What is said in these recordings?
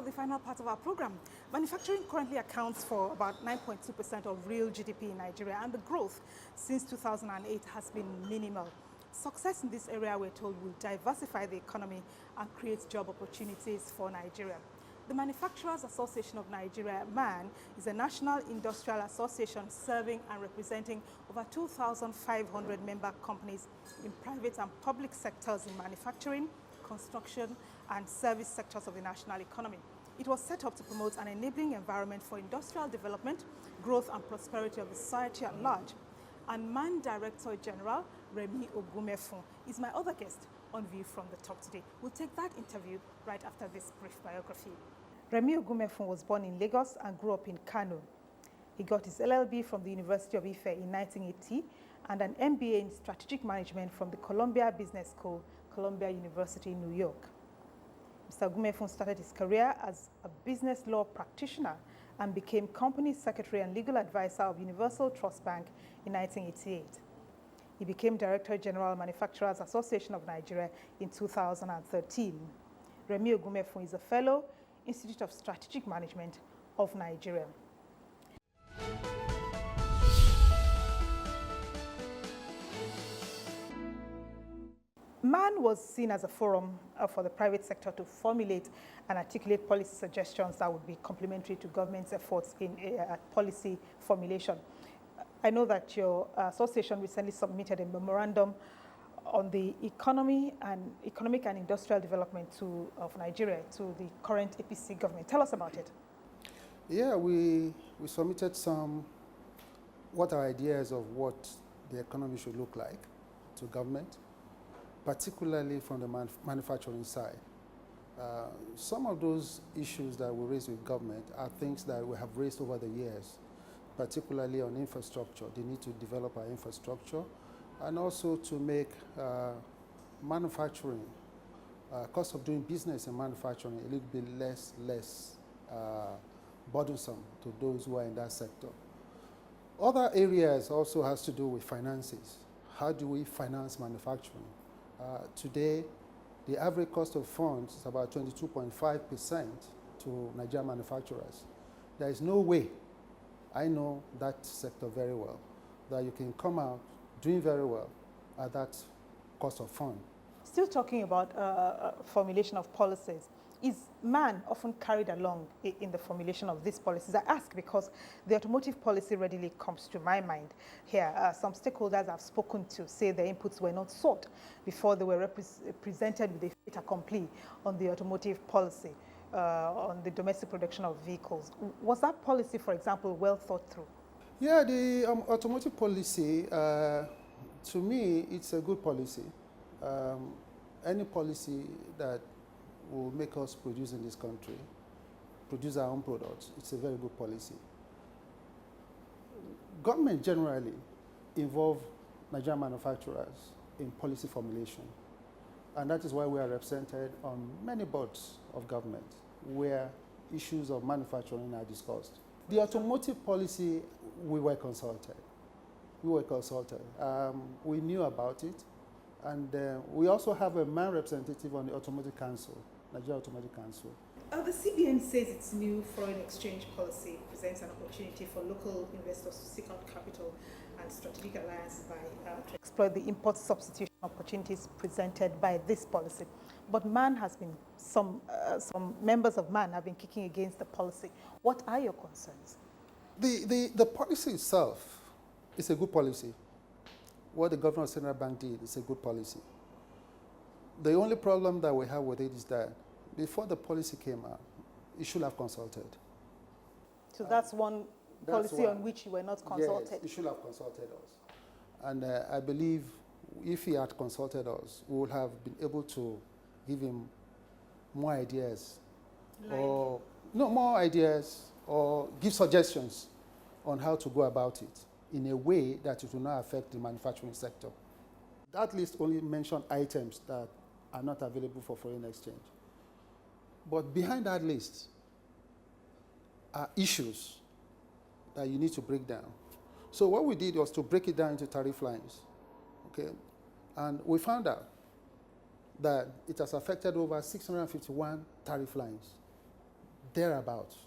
for the final part of our program. Manufacturing currently accounts for about 9.2% of real GDP in Nigeria, and the growth since 2008 has been minimal. Success in this area, we're told, will diversify the economy and create job opportunities for Nigeria. The Manufacturers Association of Nigeria, MAN, is a national industrial association serving and representing over 2,500 member companies in private and public sectors in manufacturing, construction, and service sectors of the national economy. It was set up to promote an enabling environment for industrial development, growth, and prosperity of the society at large. And MAN Director General Remi Ogunmefun is my other guest on View from the Top today. We'll take that interview right after this brief biography. Remi Ogunmefun was born in Lagos and grew up in Kano. He got his LLB from the University of Ife in 1980 and an MBA in Strategic Management from the Columbia Business School, Columbia University in New York. Mr. Ogunmefun started his career as a business law practitioner and became company secretary and legal advisor of Universal Trust Bank in 1988. He became Director General Manufacturers Association of Nigeria in 2013. Remi Ogunmefun is a fellow, Institute of Strategic Management of Nigeria. MAN was seen as a forum for the private sector to formulate and articulate policy suggestions that would be complementary to government's efforts in policy formulation. I know that your association recently submitted a memorandum on the economic and industrial development of Nigeria to the current APC government. Tell us about it. Yeah, we submitted what are ideas of what the economy should look like to government, particularly from the manufacturing side. Some of those issues that we raised with government are things that we have raised over the years, particularly on infrastructure. They need to develop our infrastructure and also to make manufacturing, cost of doing business in manufacturing a little bit less burdensome to those who are in that sector. Other areas also has to do with finances. How do we finance manufacturing? Today, the average cost of funds is about 22.5% to Nigerian manufacturers. There is no way, I know that sector very well, that you can come out doing very well at that cost of fund. Still talking about formulation of policies, is MAN often carried along in the formulation of these policies? I ask because the automotive policy readily comes to my mind here. Some stakeholders I've spoken to say their inputs were not sought before they were presented with a fait accompli on the automotive policy, on the domestic production of vehicles. Was that policy, for example, well thought through? Yeah, the automotive policy, to me, it's a good policy. Any policy that will make us produce in this country, produce our own products, it's a very good policy. Government generally involve Nigerian manufacturers in policy formulation. And that is why we are represented on many boards of government where issues of manufacturing are discussed. The automotive policy, we were consulted. We knew about it. And we also have a MAN representative on the Automotive Council, Nigeria Automotive Council. The CBN says its new foreign exchange policy presents an opportunity for local investors to seek out capital and strategic alliances to exploit the import substitution opportunities presented by this policy. But MAN has been, some members of MAN have been kicking against the policy. What are your concerns? The policy itself is a good policy. What the governor of Central Bank did is a good policy. The only problem that we have with it is that before the policy came out, you should have consulted. So that's one policy on which you were not consulted? Yes, you should have consulted us. And I believe if he had consulted us, we would have been able to give him more ideas. More ideas or give suggestions on how to go about it in a way that it will not affect the manufacturing sector. That list only mentioned items that are not available for foreign exchange. But behind that list are issues that you need to break down. So what we did was to break it down into tariff lines, okay? And we found out that it has affected over 651 tariff lines. thereabouts,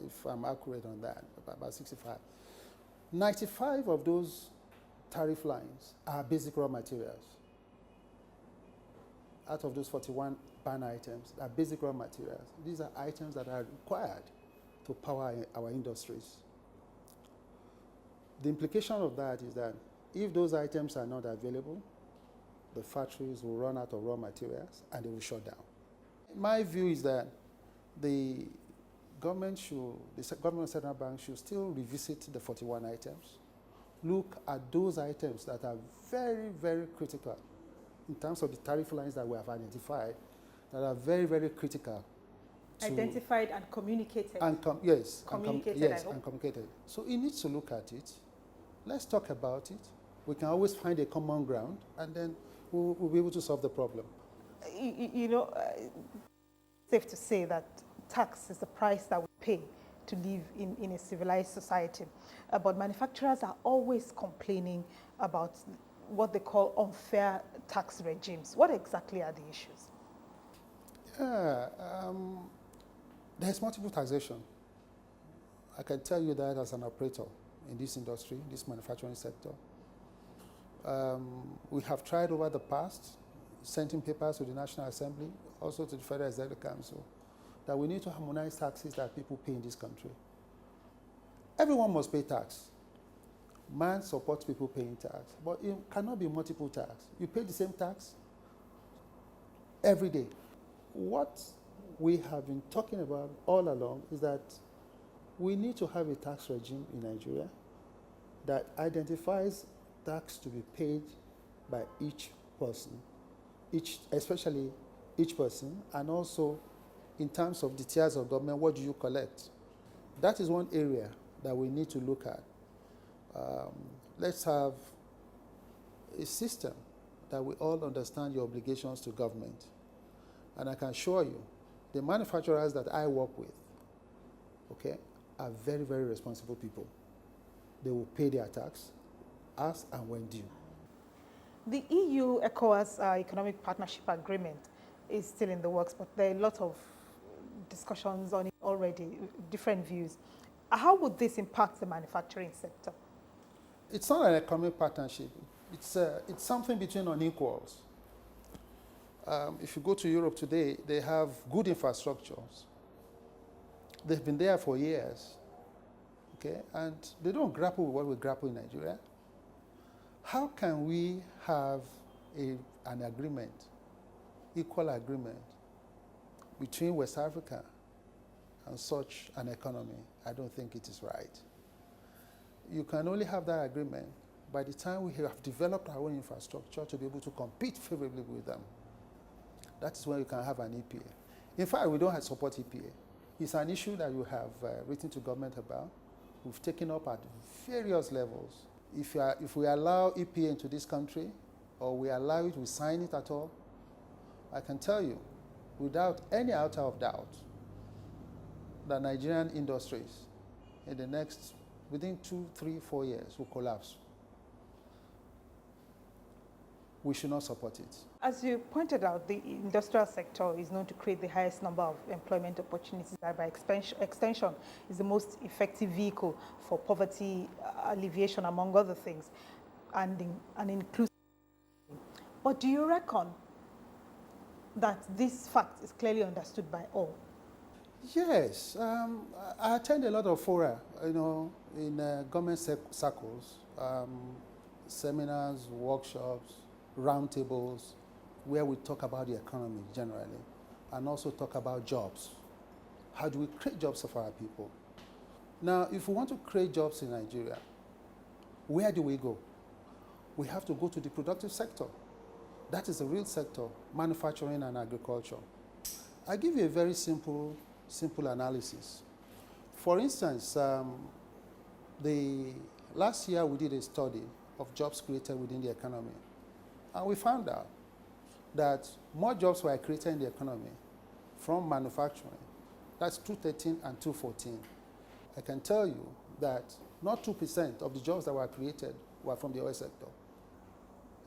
if I'm accurate on that, about 65. 95 of those tariff lines are basic raw materials. Out of those 41 ban items are basic raw materials. These are items that are required to power our industries. The implication of that is that if those items are not available, the factories will run out of raw materials and they will shut down. My view is that the government and central bank should still revisit the 41 items, look at those items that are very, very critical in terms of the tariff lines that we have identified, that are very, very critical. Identified and communicated. Yes, communicated. And communicated. So he needs to look at it. Let's talk about it. We can always find a common ground, and then we'll be able to solve the problem. Safe to say that tax is the price that we pay to live in a civilized society. But manufacturers are always complaining about what they call unfair tax regimes. What exactly are the issues? There's multiple taxation. I can tell you that as an operator in this industry, this manufacturing sector. We have tried over the past, sending papers to the National Assembly, also to the Federal Executive Council, that we need to harmonize taxes that people pay in this country. Everyone must pay tax. Man supports people paying tax, but it cannot be multiple tax. You pay the same tax every day. What we have been talking about all along is that we need to have a tax regime in Nigeria that identifies tax to be paid by each person, especially each person, and also in terms of the tiers of government, what do you collect? That is one area that we need to look at. Let's have a system that we all understand your obligations to government. And I can assure you, the manufacturers that I work with, okay, are very, very responsible people. They will pay their tax as and when due. The EU-ECOWAS Economic Partnership Agreement is still in the works, but there are a lot of discussions on it already, different views. How would this impact the manufacturing sector? It's not an economic partnership. It's something between unequals. If you go to Europe today, they have good infrastructures. They've been there for years, okay? And they don't grapple with what we grapple in Nigeria. How can we have an agreement, equal agreement, between West Africa and such an economy? I don't think it is right. You can only have that agreement by the time we have developed our own infrastructure to be able to compete favorably with them. That is when you can have an EPA. In fact, we don't support EPA. It's an issue that you have written to government about. We've taken up at various levels. If we allow EPA into this country, or we allow it, we sign it at all, I can tell you, without any iota of doubt, that Nigerian industries in the next, within 2, 3, 4 years will collapse. We should not support it. As you pointed out, the industrial sector is known to create the highest number of employment opportunities, and by extension is the most effective vehicle for poverty alleviation, among other things, and inclusive. But do you reckon that this fact is clearly understood by all? Yes, I attend a lot of fora, in government circles, seminars, workshops, roundtables, where we talk about the economy generally, and also talk about jobs. How do we create jobs for our people? Now, if we want to create jobs in Nigeria, where do we go? We have to go to the productive sector. That is the real sector, manufacturing and agriculture. I give you a very simple analysis. For instance, last year we did a study of jobs created within the economy. And we found out that more jobs were created in the economy from manufacturing. That's 2013 and 2014. I can tell you that not 2% of the jobs that were created were from the oil sector.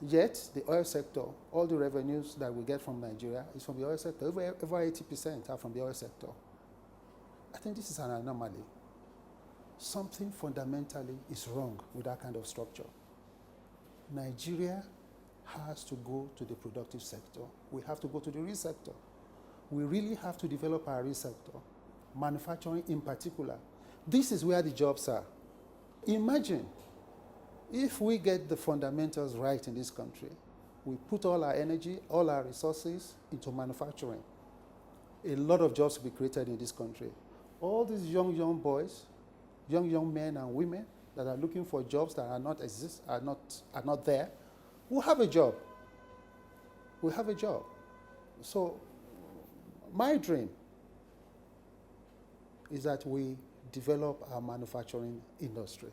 Yet, the oil sector, all the revenues that we get from Nigeria is from the oil sector. Over 80% are from the oil sector. I think this is an anomaly. Something fundamentally is wrong with that kind of structure. Nigeria has to go to the productive sector. We have to go to the real sector. We really have to develop our real sector, manufacturing in particular. This is where the jobs are. Imagine if we get the fundamentals right in this country, we put all our energy, all our resources into manufacturing. A lot of jobs will be created in this country. All these young boys, young men and women that are looking for jobs that are not there, will have a job. Will have a job. So my dream is that we develop our manufacturing industry.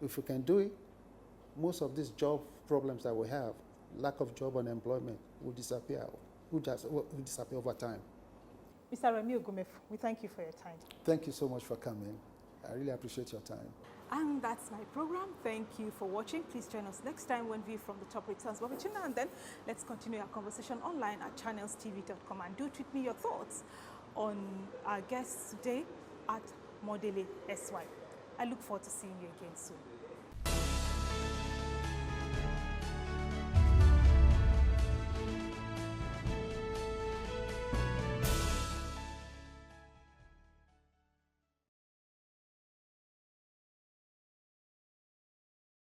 If we can do it, most of these job problems that we have, lack of job unemployment, will disappear. Will disappear over time. Mr. Remi Ogunmefun, we thank you for your time. Thank you so much for coming. I really appreciate your time. And that's my program. Thank you for watching. Please join us next time when View from the Top returns. But between now and then, let's continue our conversation online at channelstv.com, and do tweet me your thoughts on our guests today at Modele SY. I look forward to seeing you again soon.